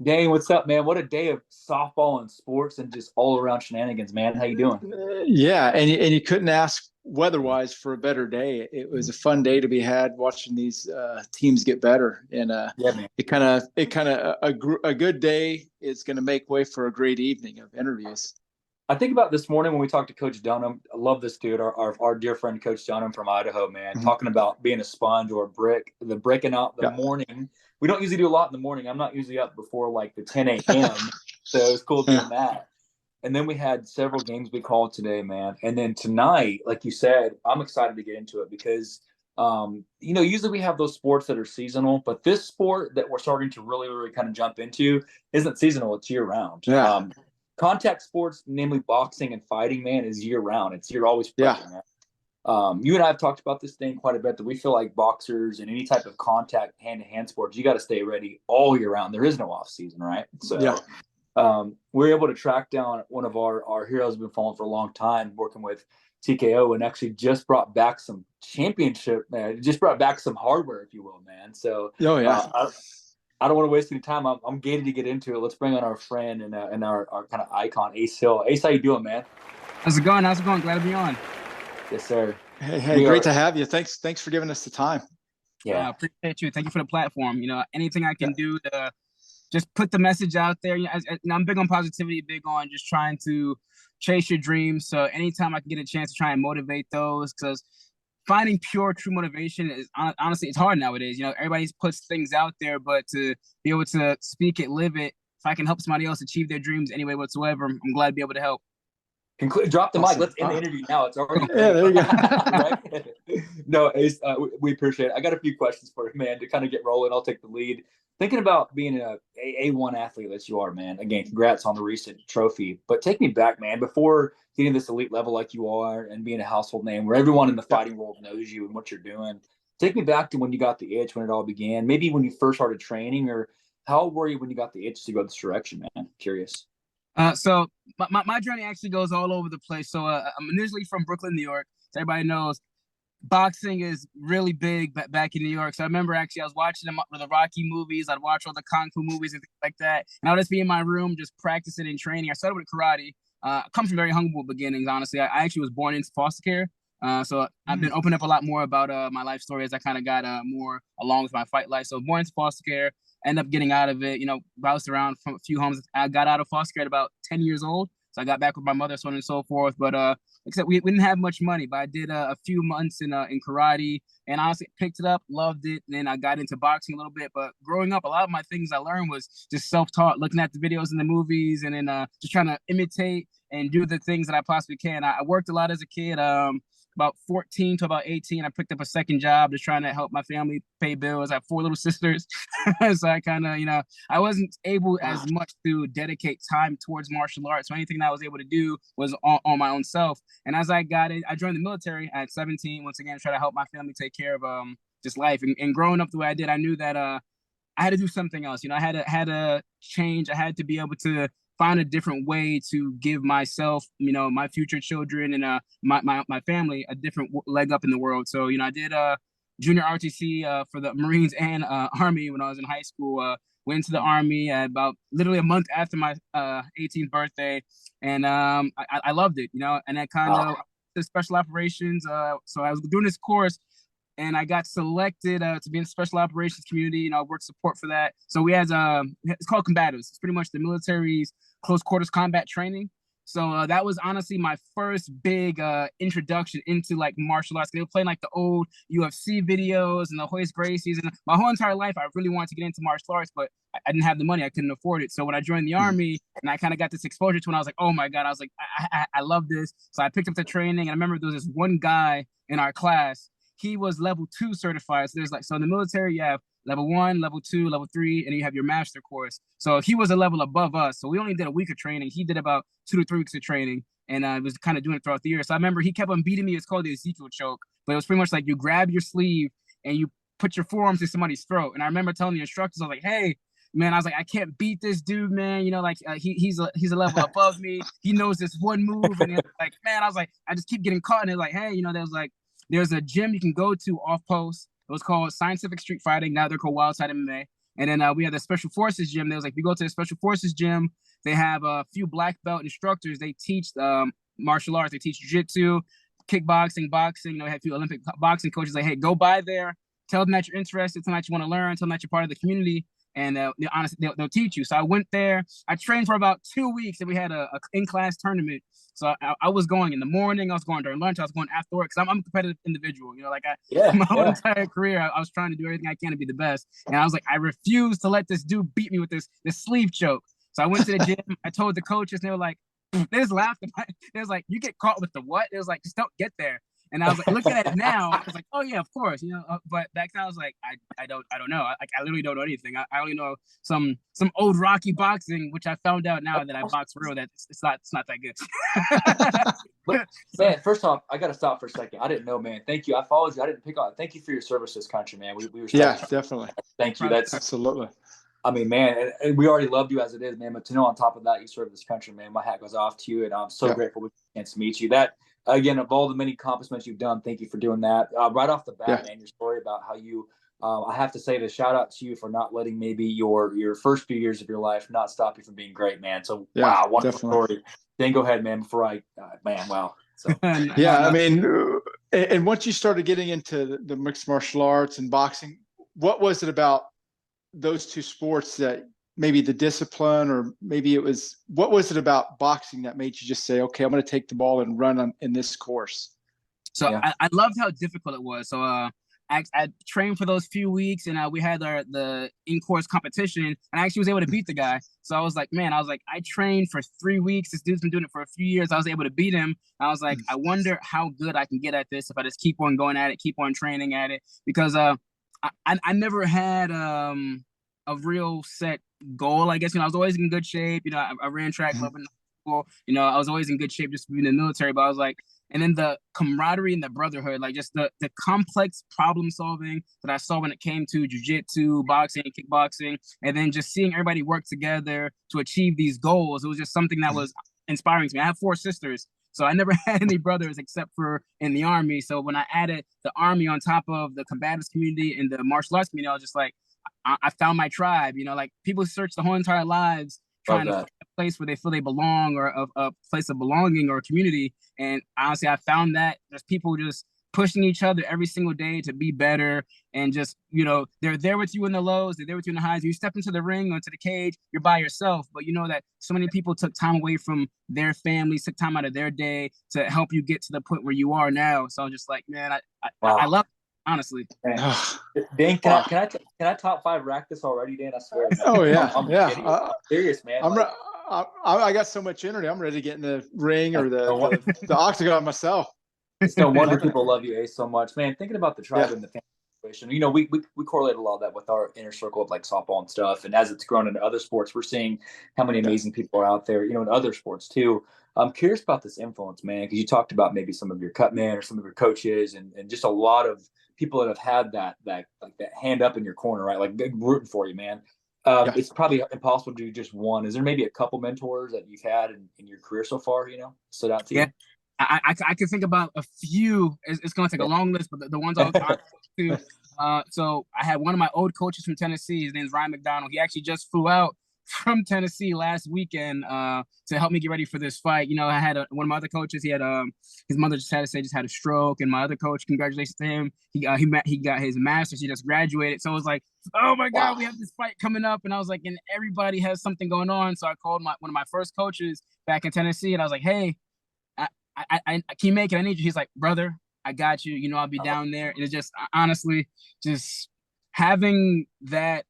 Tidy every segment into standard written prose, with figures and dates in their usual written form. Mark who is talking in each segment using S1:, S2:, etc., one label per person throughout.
S1: Dane, what's up, man? What a day of softball and sports and just all around shenanigans, man. How you doing?
S2: Yeah, and you couldn't ask weather-wise for a better day. It was a fun day to be had watching these teams get better, and
S1: Yeah, man.
S2: it kind of a good day is going to make way for a great evening of interviews.
S1: I think about this morning when we talked to Coach Dunham. I love this dude, our dear friend Coach Dunham from Idaho, man,
S2: Mhm.
S1: talking about being a sponge or a brick, the breaking out the
S2: Yeah.
S1: morning. We don't usually do a lot in the morning. I'm not usually up before like the 10 a.m. So it was cool doing that. And then we had several games we called today, man. And then tonight, like you said, I'm excited to get into it because, usually we have those sports that are seasonal, but this sport that we're starting to really, really kind of jump into isn't seasonal. It's year round.
S2: Yeah.
S1: Contact sports, namely boxing and fighting, man, is year round. You're always
S2: Yeah.
S1: pushing, man. You and I have talked about this thing quite a bit that we feel like boxers and any type of contact hand to hand sports, you got to stay ready all year round. There is no off season, right? So
S2: Yeah.
S1: we're able to track down one of our heroes we've been following for a long time, working with TKO, and actually just brought back some championship, man. Just brought back some hardware, if you will, man. So
S2: Oh yeah.
S1: I don't want to waste any time. I'm gated to get into it. Let's bring on our friend and our kind of icon, Ace Hill. Ace, how you doing, man?
S3: How's it going? How's it going? Glad to be on.
S1: Yes, sir.
S2: Hey, great to have you. Thanks for giving us the time.
S1: Yeah.
S3: Appreciate you. Thank you for the platform. Anything I can
S2: Yeah.
S3: do to just put the message out there. I'm big on positivity, big on just trying to chase your dreams. So anytime I can get a chance to try and motivate those, because finding pure, true motivation is honestly, it's hard nowadays. Everybody puts things out there, but to be able to speak it, live it, if I can help somebody else achieve their dreams any way whatsoever, I'm glad to be able to help.
S1: Drop the mic.
S2: Awesome.
S1: Let's end the interview now. It's already
S2: Yeah, there you go.
S1: right? No, Ace, we appreciate it. I got a few questions for you, man, to kind of get rolling. I'll take the lead. Thinking about being A1 athlete that you are, man. Again, congrats on the recent trophy. But take me back, man, before getting this elite level like you are and being a household name where everyone in the fighting world knows you and what you're doing. Take me back to when you got the itch, when it all began. Maybe when you first started training, or how old were you when you got the itch to go this direction, man? Curious.
S3: So my journey actually goes all over the place. So I'm initially from Brooklyn, New York. So everybody knows boxing is really big back in New York. So I remember actually I was watching the Rocky movies. I'd watch all the Kung Fu movies and things like that. And I would just be in my room just practicing and training. I started with karate. I come from very humble beginnings, honestly. I actually was born into foster care. So I've been opening up a lot more about my life story as I kind of got more along with my fight life. So born into foster care, end up getting out of it, bounced around from a few homes. I got out of foster care at about 10 years old. So I got back with my mother, so on and so forth. But like I said, we didn't have much money, but I did a few months in karate and honestly picked it up, loved it. And then I got into boxing a little bit. But growing up, a lot of my things I learned was just self-taught, looking at the videos and the movies and then just trying to imitate and do the things that I possibly can. I worked a lot as a kid. About 14 to about 18, I picked up a second job just trying to help my family pay bills. I have four little sisters. So I kind of, I wasn't able as much to dedicate time towards martial arts. So anything that I was able to do was on my own self. And as I got in, I joined the military at 17, once again, try to help my family take care of just life. And growing up the way I did, I knew that I had to do something else. I had to change. I had to be able to find a different way to give myself, my future children and my family a different leg up in the world. So, I did junior RTC for the Marines and Army when I was in high school. Went to the Army about literally a month after my 18th birthday. And I loved it, and I kind of the special operations. So I was doing this course and I got selected to be in the special operations community. I worked support for that. So we had it's called combatives. It's pretty much the military's close quarters combat training. So that was honestly my first big introduction into like martial arts. They were playing like the old UFC videos and the Hoist Gracies. And my whole entire life, I really wanted to get into martial arts, but I didn't have the money. I couldn't afford it. So when I joined the Army and I kind of got this exposure to it, I was like, oh my God, I was like, I love this. So I picked up the training. And I remember there was this one guy in our class. He was level 2 certified. So so in the military, you have level 1, level 2, level 3, and you have your master course. So he was a level above us. So we only did a week of training. He did about 2 to 3 weeks of training, and I was kind of doing it throughout the year. So I remember he kept on beating me. It's called the Ezekiel choke, but it was pretty much like you grab your sleeve and you put your forearm to somebody's throat. And I remember telling the instructors, I was like, hey, man, I was like, I can't beat this dude, man. He's a level above me. He knows this one move, and like, man, I was like, I just keep getting caught. And they're like, hey, there's a gym you can go to off post. It was called Scientific Street Fighting. Now they're called Wildside MMA. And then we had the Special Forces gym. There was like, if you go to the Special Forces gym, they have a few black belt instructors. They teach martial arts. They teach jiu-jitsu, kickboxing, boxing. You know, they have a few Olympic boxing coaches. Like, hey, go by there, tell them that you're interested, tell them that you want to learn, tell them that you're part of the community, and honestly, they'll teach you. So I went there. I trained for about 2 weeks, and we had a in-class tournament. So I was going in the morning. I was going during lunch. I was going after work because I'm a competitive individual. You know, like my whole entire career, I was trying to do everything I can to be the best. And I was like, I refuse to let this dude beat me with this sleeve choke. So I went to the gym. I told the coaches, and they were like, they just laughed at me. They was like, you get caught with the what? It was like, just don't get there. And I was like, looking at it now, I was like, oh yeah, of course, you know. But back then I was like, I don't know. I literally don't know anything. I only know some old Rocky boxing, which I found out now that I box for real that it's not that good.
S1: But, man, first off, I got to stop for a second. I didn't know, man. Thank you. I followed you. I didn't pick on. Thank you for your service to this country, man. We were
S2: definitely.
S1: Thank you. That's
S2: absolutely.
S1: I mean, man, and we already loved you as it is, man. But to know on top of that, you serve this country, man. My hat goes off to you, and I'm so grateful we get to meet you. That again, of all the many accomplishments you've done, thank you for doing that. Right off the bat, man, your story about how you. I have to say the shout out to you for not letting maybe your first few years of your life not stop you from being great, man. So wow, wonderful story. Then go ahead, man. Before man, wow. So
S2: I mean, and once you started getting into the mixed martial arts and boxing, what was it about those two sports that maybe the discipline, or maybe what was it about boxing that made you just say, okay, I'm going to take the ball and run in this course?
S3: So I loved how difficult it was. So I trained for those few weeks, and we had the in-course competition, and I actually was able to beat the guy. So I was like, I trained for 3 weeks. This dude's been doing it for a few years. I was able to beat him. I was like, I wonder how good I can get at this if I just keep on going at it, keep on training at it. Because I never had a real set goal, I guess. You know, I was always in good shape. You know, I ran track club in school. You know, I was always in good shape just being in the military. But I was like, and then the camaraderie and the brotherhood, like just the complex problem solving that I saw when it came to jiu-jitsu, boxing, kickboxing, and then just seeing everybody work together to achieve these goals. It was just something that was inspiring to me. I have 4 sisters. So I never had any brothers except for in the Army. So when I added the Army on top of the combatives community and the martial arts community, I was just like, I found my tribe. You know, like people search the whole entire lives trying to find a place where they feel they belong, or a place of belonging or a community. And honestly, I found that there's people just pushing each other every single day to be better. And just, you know, they're there with you in the lows, they're there with you in the highs. You step into the ring or into the cage, you're by yourself. But you know that so many people took time away from their families, took time out of their day to help you get to the point where you are now. So I'm just like, man, I love it. Honestly,
S1: Dan, can I top 5 rack this already, Dan? I swear. Man.
S2: Oh yeah,
S1: I'm serious, man.
S2: I got so much energy. I'm ready to get in the ring or the octagon myself.
S1: It's no wonder people love you, Ace, so much, man. Thinking about the tribe and the family situation, you know, we correlate a lot of that with our inner circle of like softball and stuff. And as it's grown into other sports, we're seeing how many amazing people are out there, you know, in other sports too. I'm curious about this influence, man, because you talked about maybe some of your cut men or some of your coaches and just a lot of people that have had that hand up in your corner, right? Like rooting for you, man. It's probably impossible to do just one. Is there maybe a couple mentors that you've had in your career so far, you know, stood out to you?
S3: I can think about a few. It's going to take a long list, but the ones I'll talk to. So I had one of my old coaches from Tennessee. His name's Ryan McDonald. He actually just flew out from Tennessee last weekend to help me get ready for this fight. You know, I had one of my other coaches. He had his mother just had a stroke, and my other coach, congratulations to him. He got his master's. He just graduated. So it was like, oh my God, we have this fight coming up, and I was like, and everybody has something going on. So I called one of my first coaches back in Tennessee, and I was like, hey, I can you make it? I need you. He's like, brother, I got you. You know, I'll be down there. And it's just honestly just having that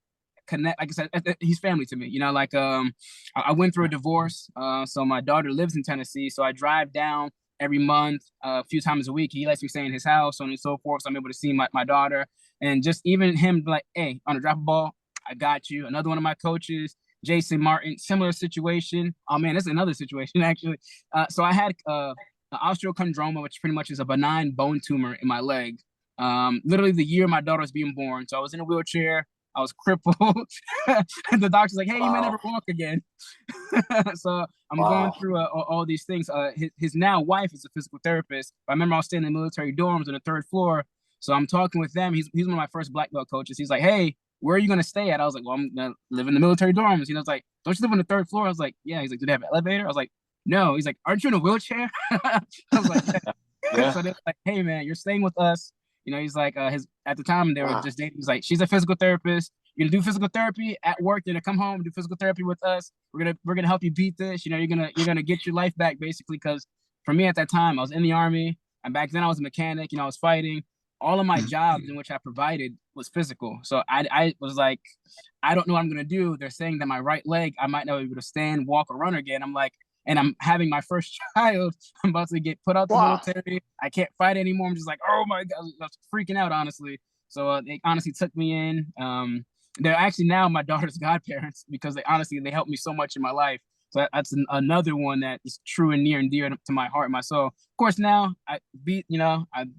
S3: connect. Like I said, he's family to me. You know, like I went through a divorce. So my daughter lives in Tennessee. So I drive down every month, a few times a week. He lets me stay in his house, so on and so forth. So I'm able to see my daughter. And just even him like, hey, on a drop of ball, I got you. Another one of my coaches, Jason Martin, similar situation. Oh man, that's another situation actually. So I had osteochondroma, which pretty much is a benign bone tumor in my leg. Literally the year my daughter was being born. So I was in a wheelchair. I was crippled. And the doctor's like, hey, you may never walk again. So I'm going through all these things. His now wife is a physical therapist. I remember I was staying in the military dorms on the 3rd floor. So I'm talking with them. He's one of my first black belt coaches. He's like, hey, where are you going to stay at? I was like, well, I'm going to live in the military dorms. It's like, don't you live on the third floor? I was like, yeah. He's like, do they have an elevator? I was like, no. He's like, aren't you in a wheelchair? I was like, yeah.
S1: Yeah.
S3: So they're like, hey man, you're staying with us. He's like, his at the time they were
S2: Wow.
S3: just dating. He's like, she's a physical therapist. You're gonna do physical therapy at work. You're gonna come home and do physical therapy with us. We're gonna help you beat this. You're gonna get your life back basically. Because for me at that time, I was in the army, and back then I was a mechanic. I was fighting. All of my jobs in which I provided was physical. So I was like, I don't know what I'm gonna do. They're saying that my right leg, I might not be able to stand, walk, or run again. I'm like, and I'm having my first child. I'm about to get put out the
S2: Wow.
S3: military. I can't fight anymore. I'm just like, oh my God, I was freaking out, honestly. So they honestly took me in. They're actually now my daughter's godparents because they helped me so much in my life. So that's another one that is true and near and dear to my heart and my soul. Of course, now I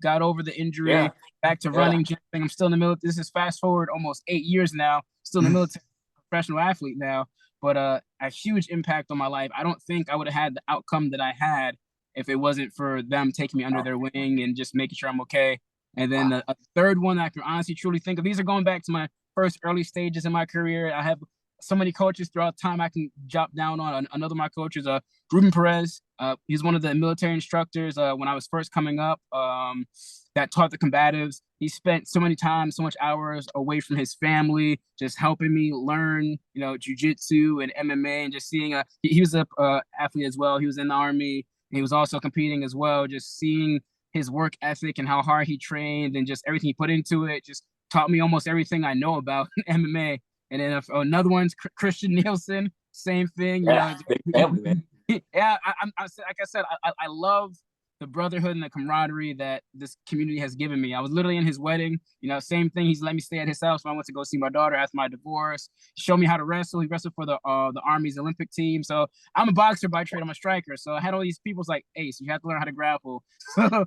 S3: got over the injury, back to running, jumping. I'm still in the military. This is fast forward almost 8 years now, still in the military, professional athlete now, but a huge impact on my life. I don't think I would have had the outcome that I had if it wasn't for them taking me under their wing and just making sure I'm okay. And then a third one that I can honestly truly think of, these are going back to my first early stages in my career. I have so many coaches throughout time I can jot down on. Another of my coaches, Ruben Perez. He's one of the military instructors when I was first coming up that taught the combatives. He spent so many times, so much hours away from his family, just helping me learn, jujitsu and MMA, and just seeing. He was a athlete as well. He was in the army. He was also competing as well. Just seeing his work ethic and how hard he trained and just everything he put into it, just taught me almost everything I know about MMA. And then another one's Christian Nielsen, same thing.
S1: Big family, man.
S3: Yeah, I'm like I said, I love the brotherhood and the camaraderie that this community has given me. I was literally in his wedding. Same thing. He's let me stay at his house when I went to go see my daughter after my divorce. He showed me how to wrestle. He wrestled for the Army's Olympic team. So I'm a boxer by trade. I'm a striker. So I had all these people like, hey, so you have to learn how to grapple. So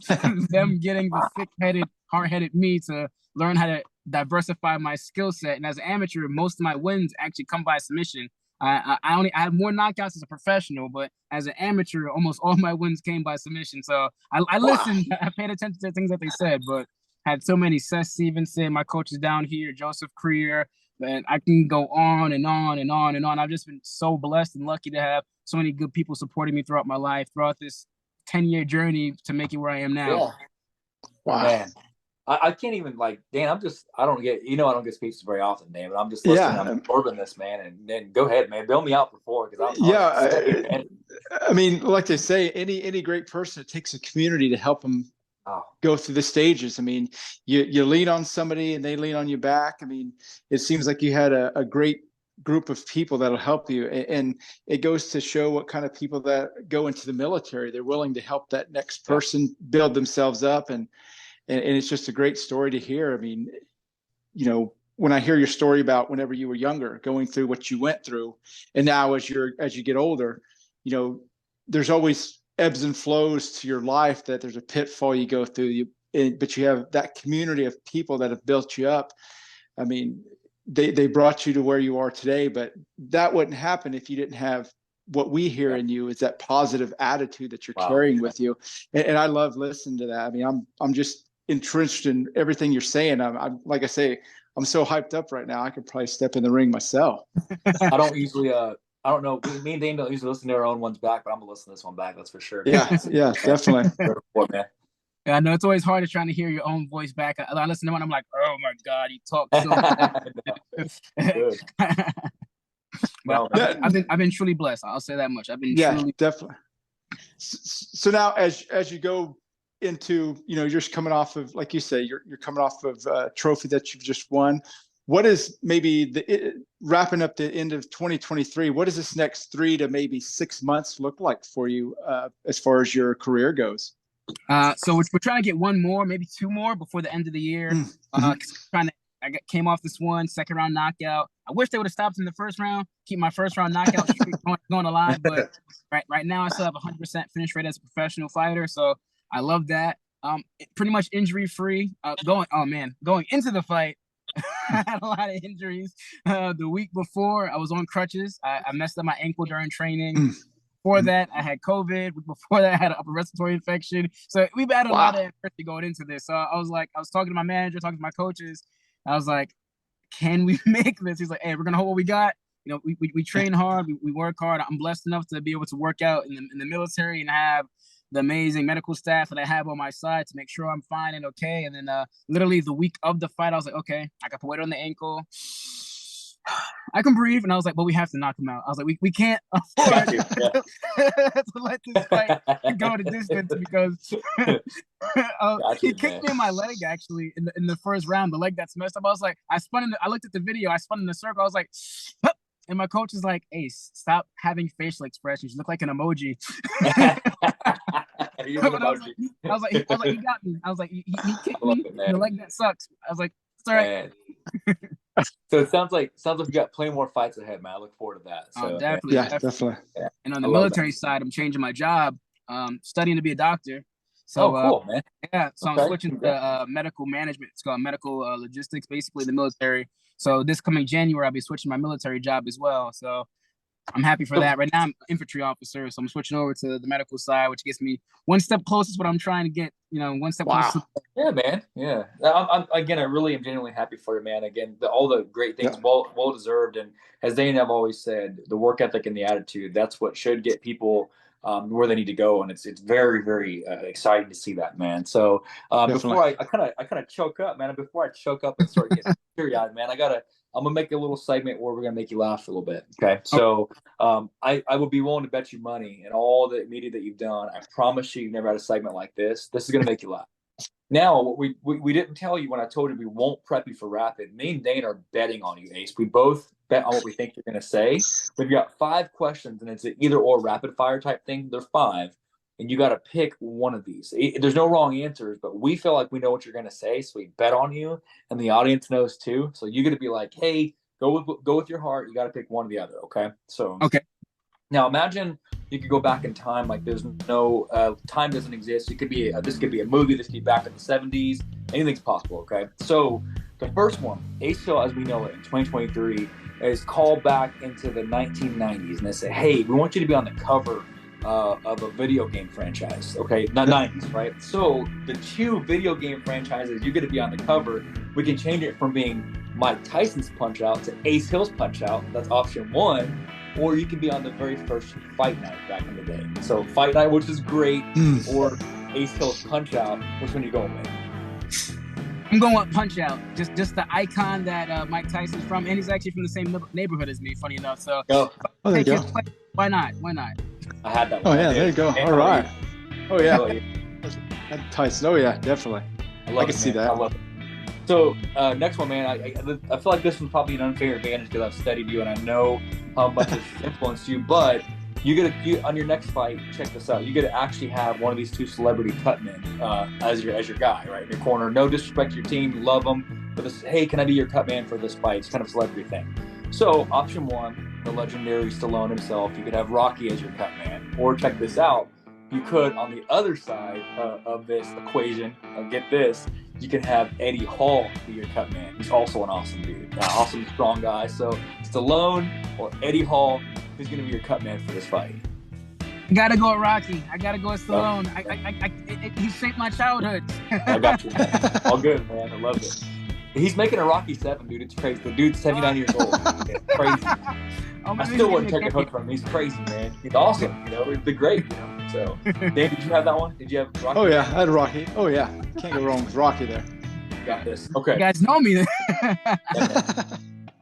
S3: them getting the thick-headed, hard-headed me to learn how to diversify my skill set. And as an amateur, most of my wins actually come by submission. I have more knockouts as a professional, but as an amateur, almost all my wins came by submission. So I listened, I paid attention to the things that they said, but had so many. Seth Stevenson, my coaches down here, Joseph Creer, and I can go on and on and on and on. I've just been so blessed and lucky to have so many good people supporting me throughout my life, throughout this 10-year journey to make it where I am now.
S1: Yeah.
S2: Wow.
S1: Man. I can't even Dan. I don't get speeches very often, Dan, but I'm just listening. I'm absorbing this, man. And then go ahead, man. Bill me out before because I'm
S2: I mean, like they say, any great person, it takes a community to help them go through the stages. I mean, you lean on somebody and they lean on you back. I mean, it seems like you had a great group of people that'll help you, and it goes to show what kind of people that go into the military. They're willing to help that next person build themselves up, and it's just a great story to hear. I mean, when I hear your story about whenever you were younger, going through what you went through, and now as you get older, there's always ebbs and flows to your life, that there's a pitfall you go through, but you have that community of people that have built you up. I mean, they brought you to where you are today, but that wouldn't happen if you didn't have what we hear in you, is that positive attitude that you're carrying with you. And I love listening to that. I mean, I'm just entrenched in everything you're saying. I'm like I say, I'm so hyped up right now. I could probably step in the ring myself.
S1: I don't usually, I don't know. Me and Dane don't usually listen to our own ones back, but I'm gonna listen to this one back. That's for sure.
S2: Yeah, definitely.
S3: Yeah, I know it's always hard to trying to hear your own voice back. I listen to one, I'm like, oh my God, he talks so good. Well, I've been truly blessed. I'll say that much. I've been truly
S2: definitely. So now, as you go into, you're just coming off of, like you say, you're coming off of a trophy that you've just won. What is maybe wrapping up the end of 2023? What does this next 3 to maybe 6 months look like for you as far as your career goes?
S3: So we're trying to get one more, maybe 2 more before the end of the year. I came off this second round knockout. I wish they would have stopped in the first round, keep my first round knockout streak going alive. But right now I still have 100% finish rate as a professional fighter. So I love that. Pretty much injury free. Going into the fight, I had a lot of injuries. The week before I was on crutches. I messed up my ankle during training. Before that, I had COVID. Before that, I had an upper respiratory infection. So we've had a lot of adversity going into this. So I was talking to my manager, talking to my coaches. I was like, can we make this? He's like, hey, we're gonna hold what we got. You know, we train hard, we work hard. I'm blessed enough to be able to work out in the military and have the amazing medical staff that I have on my side to make sure I'm fine and okay. And then literally the week of the fight, I was like, okay, I got put weight on the ankle. I can breathe. And I was like, but we have to knock him out. I was like, we can't afford to let this fight go the distance because he kicked me in my leg actually in the first round, the leg that's messed up. I was like, I looked at the video, I spun in the circle. I was like, hup. And my coach is like, hey, stop having facial expressions. You look like an emoji. I was like, he got me. I was like, he kicked me in the leg that sucks. I was like, it's all right.
S1: So it sounds like we got plenty more fights ahead, man. I look forward to that. So
S2: definitely. Yeah.
S3: And on the military side, I'm changing my job, studying to be a doctor. So
S1: cool, man.
S3: Yeah, so I'm switching to medical management. It's called medical logistics, basically the military. So this coming January, I'll be switching my military job as well. So I'm happy for that. Right now, I'm an infantry officer, so I'm switching over to the medical side, which gets me one step closer to what I'm trying to get. You know, one step closer.
S1: Yeah, man. Yeah. I really am genuinely happy for you, man. Again, all the great things, well deserved, and as Dane and I've always said, the work ethic and the attitude—that's what should get people where they need to go, and it's very, very exciting to see that, man. So before I kind of choke up, man. Before I choke up and start getting teary-eyed, man, I'm gonna make a little segment where we're gonna make you laugh a little bit. Okay. So I would be willing to bet you money and all the media that you've done. I promise you've never had a segment like this. This is gonna make you laugh. Now, what we didn't tell you when I told you we won't prep you for rapid. Me and Dane are betting on you, Ace. We both bet on what we think you're gonna say. We've got 5 questions, and it's an either or rapid fire type thing. There's 5. And you got to pick one of these. There's no wrong answers, but we feel like we know what you're going to say, so we bet on you, and the audience knows too. So you're going to be like, "Hey, go with your heart. You got to pick one or the other." Okay. So Now imagine you could go back in time, like there's no time doesn't exist. It could be this could be a movie. This could be back in the 70s. Anything's possible. Okay. So the first one, Ace Hill, as we know it in 2023, is called back into the 1990s, and they say, "Hey, we want you to be on the cover of a video game franchise." Okay, not 90s, right? So the 2 video game franchises you're going to be on the cover, we can change it from being Mike Tyson's Punch Out to Ace Hill's Punch Out. That's option 1. Or you can be on the very first Fight Night back in the day. So Fight Night, which is great, or Ace Hill's Punch Out. Which one are you going with?
S3: I'm going with Punch Out. Just the icon that Mike Tyson's from, and he's actually from the same neighborhood as me. Funny enough, so
S2: there you go.
S3: Why not? Why not?
S1: I had that one.
S2: Oh yeah, there you go. All right. Oh yeah. Tyson. Oh yeah, definitely. I can see that.
S1: I love it. So next one, man. I feel like this one's probably an unfair advantage because I've studied you and I know how much it's influenced you. But you on your next fight, check this out. You get to actually have one of these 2 celebrity cutmen as your guy, right in your corner. No disrespect to your team, you love them, but this, hey, can I be your cutman for this fight? It's kind of a celebrity thing. So option 1, the legendary Stallone himself. You could have Rocky as your cutman, or check this out. You could, on the other side of this equation, get this, you can have Eddie Hall be your cutman. He's also an awesome dude, awesome, strong guy. So Stallone or Eddie Hall, who's going to be your cutman for this fight?
S3: I gotta go with Rocky. I gotta go with Stallone. He shaped my childhood.
S1: I got you, man. All good, man. I love it. He's making a Rocky 7, dude. It's crazy. The dude's 79 years old. It's crazy. I still wouldn't take a hook from him. He's crazy, man. He's awesome. You know, he'd be great. You know. So, Dan, did you have that one? Did you have Rocky?
S2: Oh yeah, I had Rocky. Oh yeah, can't go wrong with Rocky there.
S1: Got this. Okay.
S3: You guys know me.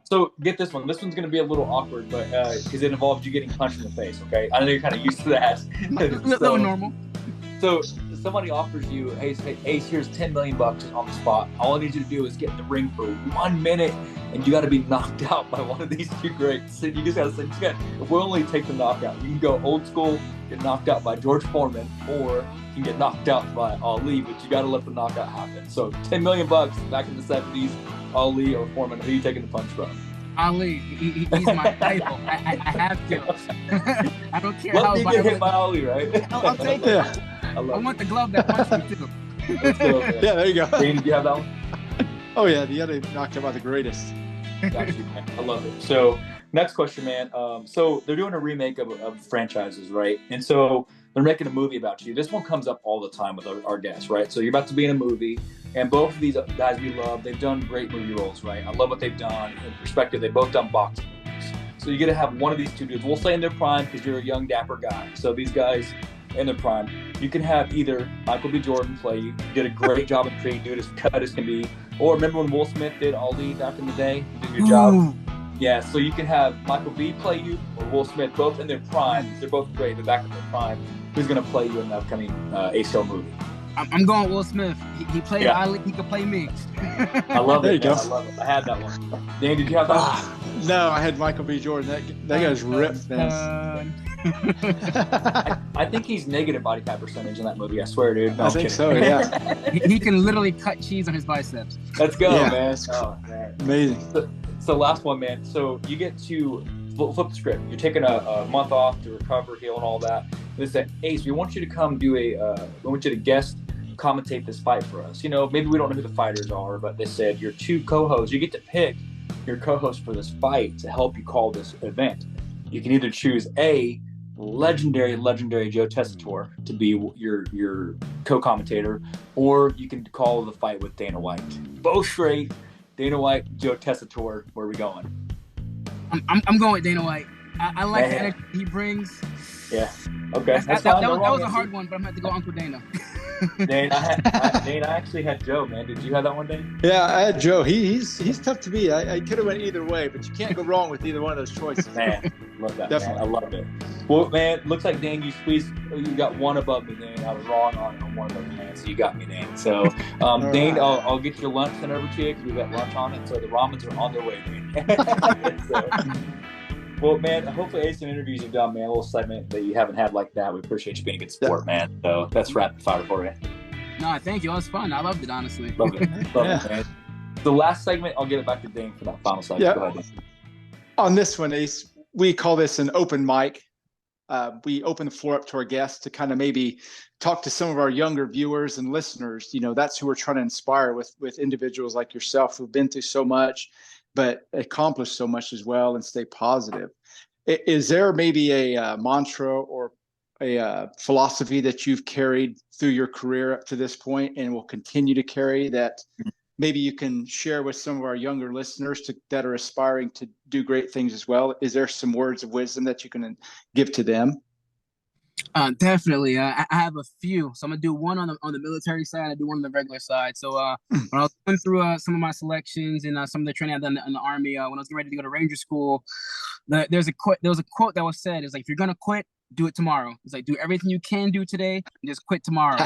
S1: So get this one. This one's going to be a little awkward, but because it involves you getting punched in the face. Okay, I know you're kind of used to that.
S3: So normal.
S1: So somebody offers you, hey, Ace, here's $10 million on the spot. All I need you to do is get in the ring for 1 minute, and you got to be knocked out by one of these 2 greats. So you just got to say, we'll only take the knockout. You can go old school, get knocked out by George Foreman, or you can get knocked out by Ali, but you got to let the knockout happen. So $10 million back in the 70s, Ali or Foreman, who are you taking the punch from?
S3: Ali, he's my rival. I have to. I don't care
S1: how violent. Get hit by Ali, right?
S3: I'll take it. I want the glove that punched me too.
S2: Yeah, there you go.
S1: Dane, did you have that one?
S2: Oh yeah, the other knocked out by the greatest.
S1: Got you, man. I love it. So next question, man. So they're doing a remake of franchises, right? And so they're making a movie about you. This one comes up all the time with our guests, right? So you're about to be in a movie. And both of these guys we love, they've done great movie roles, right? I love what they've done. In perspective, they've both done boxing movies. So you get to have one of these two dudes. We'll say in their prime because you're a young, dapper guy. So these guys in their prime, you can have either Michael B. Jordan play you, did a great job in Creed, dude, as cut as can be. Or remember when Will Smith did Ali back in the day? You did your job. Yeah, so you can have Michael B. play you or Will Smith, both in their prime. They're both great. They're back in their prime. Who's going to play you in the upcoming Ace Hill movie?
S3: I'm going Will Smith. He played Ali. He could play me.
S1: I love it.
S2: There you go.
S1: I love it. I had that one. Dan, did you have that one?
S2: No, I had Michael B. Jordan. That guy's ripped, man.
S1: I think he's negative body fat percentage in that movie. I swear, dude. No,
S2: I think so. Yeah.
S3: He can literally cut cheese on his bicepts.
S1: Let's go,
S2: Yeah.
S1: man. Oh, man.
S2: Amazing.
S1: So last one, man. So you get to flip the script. You're taking a month off to recover, heal, and all that. They said, Ace, we want you to come do we want you to guest commentate this fight for us. You know, maybe we don't know who the fighters are, but they said your two co-hosts, you get to pick your co-host for this fight to help you call this event. You can either choose A, legendary Joe Tessitore to be your co-commentator, or you can call the fight with Dana White. Both great. Dana White, Joe Tessitore. Where are we going?
S3: I'm going with Dana White. I like the energy he brings.
S1: Yeah. Okay.
S3: That was a hard one, but I'm going to have to go Uncle Dana.
S1: Dane, I actually had Joe, man. Did you have that one, Dane?
S2: Yeah, I had Joe. He's tough to beat. I could have went either way, but you can't go wrong with either one of those choices.
S1: Man, love that.
S2: Definitely.
S1: Man. I love it. Well, man, looks like Dane, you got one above me, Dane. I was wrong on one above me, man. So you got me, Dane. So, Dane, right. I'll get your lunch sent over to you because we got lunch on it. So the ramens are on their way, Dane. Well, man, hopefully Ace and interviews are done, man. A little segment that you haven't had like that. We appreciate you being a good sport, man. So that's rapid fire for you.
S3: No, thank you. It was fun. I loved it, honestly.
S1: Love it, man. The last segment, I'll get it back to Dane for that final segment.
S2: Yeah.
S1: Go ahead, Dane.
S2: On this one, Ace, we call this an open mic. We open the floor up to our guests to kind of maybe talk to some of our younger viewers and listeners. You know, that's who we're trying to inspire with individuals like yourself who've been through so much, but accomplished so much as well and stay positive. Is there maybe a mantra or a philosophy that you've carried through your career up to this point and will continue to carry that maybe you can share with some of our younger listeners that are aspiring to do great things as well? Is there some words of wisdom that you can give to them?
S3: Definitely. I have a few. So I'm gonna do one on the military side. I do one on the regular side. So when I was going through some of my selections and some of the training I've done in the Army, when I was getting ready to go to Ranger School, there was a quote that was said. It's like, if you're gonna quit, do it tomorrow. It's like, do everything you can do today and just quit tomorrow.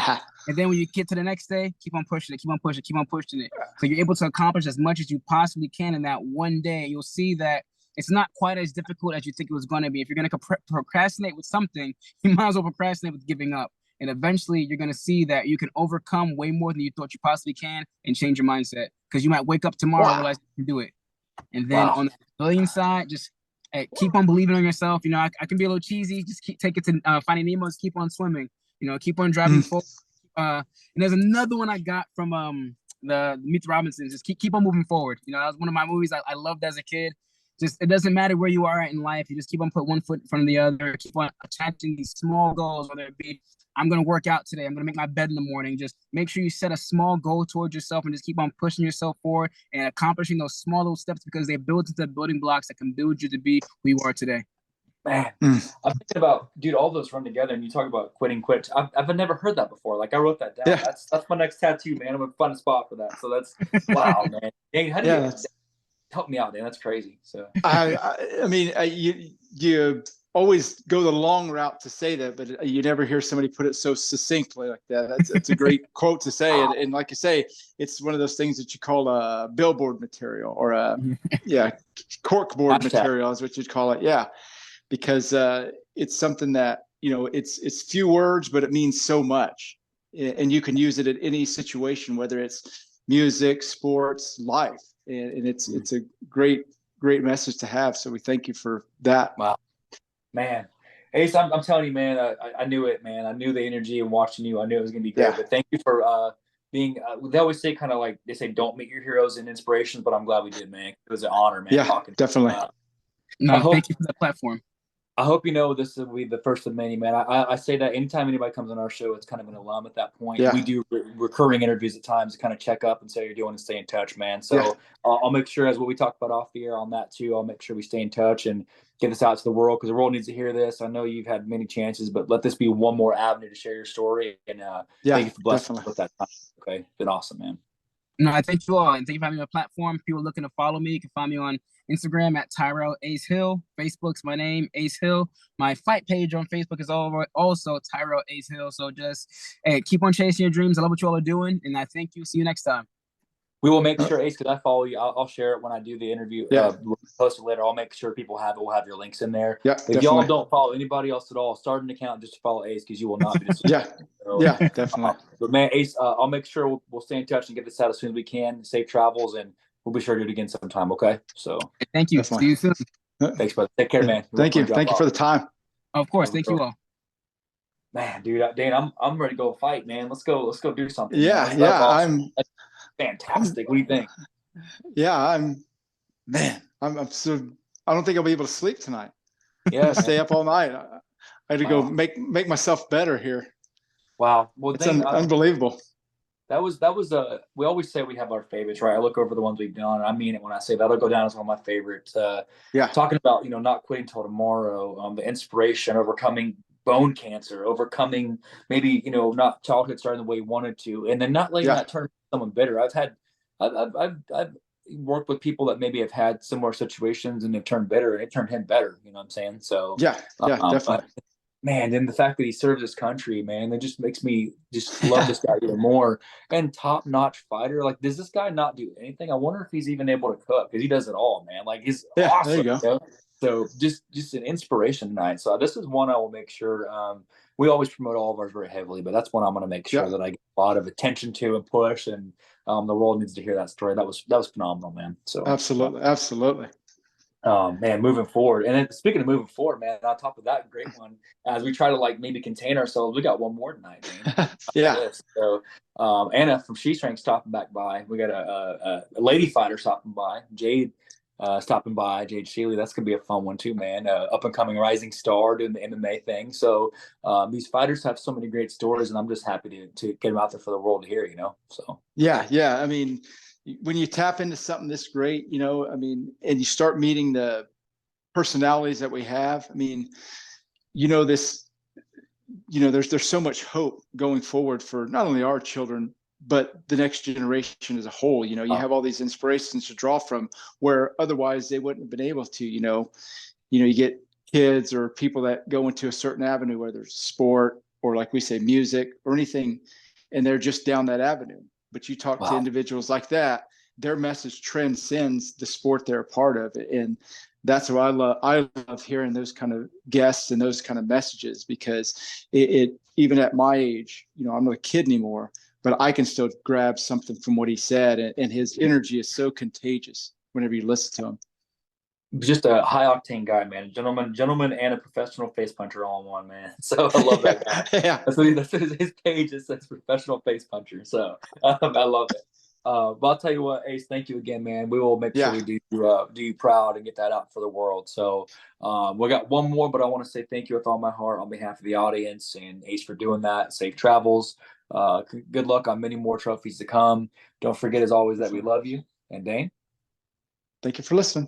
S3: And then when you get to the next day, keep on pushing it, keep on pushing it. So you're able to accomplish as much as you possibly can in that one day. You'll see that it's not quite as difficult as you think it was going to be. If you're going to procrastinate with something, you might as well procrastinate with giving up. And eventually you're going to see that you can overcome way more than you thought you possibly can and change your mindset. Because you might wake up tomorrow and realize you can do it. And then on the civilian side, just keep on believing on yourself. You know, I can be a little cheesy. Just take it to Finding Nemo. Just keep on swimming. You know, keep on driving forward. And there's another one I got from the Meet the Robinsons. Just keep on moving forward. You know, that was one of my movies I loved as a kid. Just, it doesn't matter where you are in life. You just keep on putting one foot in front of the other. Keep on attaching these small goals, whether it be, I'm going to work out today. I'm going to make my bed in the morning. Just make sure you set a small goal towards yourself and just keep on pushing yourself forward and accomplishing those small little steps because they build into the building blocks that can build you to be who you are today.
S1: Man, I'm thinking about, dude, all those run together and you talk about quit. I've never heard that before. Like, I wrote that down. Yeah. That's my next tattoo, man. I'm going to find a spot for that. So that's, wow, man. Dang, how do you help me out, man? That's crazy. So
S2: I mean, you always go the long route to say that, but you never hear somebody put it so succinctly like that. That's a great quote to say. And like you say, it's one of those things that you call a billboard material or corkboard material is what you'd call it. Yeah. Because it's something that, you know, it's few words, but it means so much. And you can use it in any situation, whether it's music, sports, life. And it's a great message to have. So we thank you for that.
S1: Wow, man. Ace, I'm telling you, man, I knew it, man. I knew the energy and watching you. I knew it was going to be great. Yeah. But thank you for being, they always say kind of like, they say, don't meet your heroes and inspirations, but I'm glad we did, man. It was an honor, man.
S2: Yeah, definitely.
S3: Thank you for the platform.
S1: I hope you know this will be the first of many, man. I say that anytime anybody comes on our show, it's kind of an alum at that point.
S2: Yeah.
S1: We do recurring interviews at times to kind of check up and say you're doing and stay in touch, man.
S2: Yeah.
S1: So I'll make sure, as what we talked about off the air on that too, I'll make sure we stay in touch and get this out to the world, because the world needs to hear this. I know you've had many chances, but let this be one more avenue to share your story. And
S2: Yeah,
S1: thank you for blessing us
S2: definitely.
S1: with that time. Okay, been awesome, man.
S3: No, I thank you all, and thank you for having me on a platform. If people looking to follow me, you can find me on Instagram at Tyrell Ace Hill. Facebook's my name, Ace Hill. My fight page on Facebook is also Tyrell Ace Hill. So just hey, keep on chasing your dreams. I love what you all are doing, and I thank you. See you next time.
S1: We will make
S2: Uh,
S1: sure, Ace, because I follow you. I'll share it when I do the interview.
S2: Yeah.
S1: We'll post it later. I'll make sure people have it. We'll have your links in there.
S2: Yeah,
S1: If y'all
S2: definitely.
S1: don't follow anybody else at all, start an account just to follow Ace, because you will not be
S2: Yeah.
S1: disappointed. So,
S2: Yeah, definitely.
S1: but man, Ace, I'll make sure we'll stay in touch and get this out as soon as we can. Safe travels, and we'll be sure to do it again sometime. Okay. So
S3: Thank you. See
S2: Definitely.
S3: you soon.
S1: thanks, brother. Take care, man.
S2: Thank you.
S1: Drop
S2: Thank you for
S1: off.
S2: the time.
S3: Of course.
S1: Have a
S3: Thank
S1: good
S3: you
S1: one.
S3: all.
S1: Man, dude, Dane, I'm ready to go fight, man. Let's go do something, man.
S2: Yeah,
S1: That's
S2: yeah.
S1: awesome. That's
S2: I'm
S1: fantastic. What do you think?
S2: yeah, I'm so I don't think I'll be able to sleep tonight. I'm
S1: Yeah,
S2: gonna
S1: man.
S2: stay up all night. I had to go
S1: Wow.
S2: make myself better here.
S1: Wow. Well,
S2: It's
S1: Dane,
S2: unbelievable.
S1: that was we always say we have our favorites, right? I look over the ones we've done, and I mean it when I say that'll go down as one of my favorites.
S2: Yeah.
S1: Talking about, not quitting till tomorrow, the inspiration, overcoming bone cancer, overcoming maybe, not childhood starting the way you wanted to, and then not letting
S2: Yeah.
S1: that turn someone bitter. I've worked with people that maybe have had similar situations and have turned bitter, and it turned him better. You know what I'm saying? So,
S2: Yeah. Yeah, definitely.
S1: man, and the fact that he serves his country, man, it just makes me just love this guy even more. And top notch fighter. Like, does this guy not do anything? I wonder if he's even able to cook, because he does it all, man. Like, he's
S2: Yeah, there you
S1: awesome.
S2: go.
S1: So just an inspiration tonight. So this is one I will make sure. We always promote all of ours very heavily, but that's one I'm going to make sure
S2: Yeah.
S1: that I get a lot of attention to and push. And the world needs to hear that story. That was phenomenal, man. So
S2: Absolutely. Absolutely.
S1: man, moving forward. And then speaking of moving forward, man, on top of that, great one. As we try to like maybe contain ourselves, we got one more tonight, man.
S2: Yeah.
S1: So Anna from She Strength stopping back by. We got a lady fighter stopping by. Jade stopping by. Jade Shealy. That's gonna be a fun one too, man. Up and coming rising star doing the MMA thing. So these fighters have so many great stories, and I'm just happy to get them out there for the world to hear. So
S2: Yeah. Yeah. I mean, when you tap into something this great, I mean, and you start meeting the personalities that we have, I mean, this, there's so much hope going forward for not only our children, but the next generation as a whole. You have all these inspirations to draw from where otherwise they wouldn't have been able to. You get kids or people that go into a certain avenue, whether it's sport or, like we say, music or anything, and they're just down that avenue. But you talk to individuals like that, their message transcends the sport they're a part of. And that's what I love. I love hearing those kind of guests and those kind of messages, because it even at my age, I'm not a kid anymore, but I can still grab something from what he said. And his energy is so contagious whenever you listen to him.
S1: Just a high octane guy, man. Gentleman, and a professional face puncher all in one, man. So I love that guy.
S2: Yeah.
S1: That's his page. It says professional face puncher. So I love it. But I'll tell you what, Ace, thank you again, man. We will make sure we do you proud and get that out for the world. So we got one more, but I want to say thank you with all my heart on behalf of the audience and Ace for doing that. Safe travels. Good luck on many more trophies to come. Don't forget, as always, that we love you. And Dane,
S2: thank you for listening.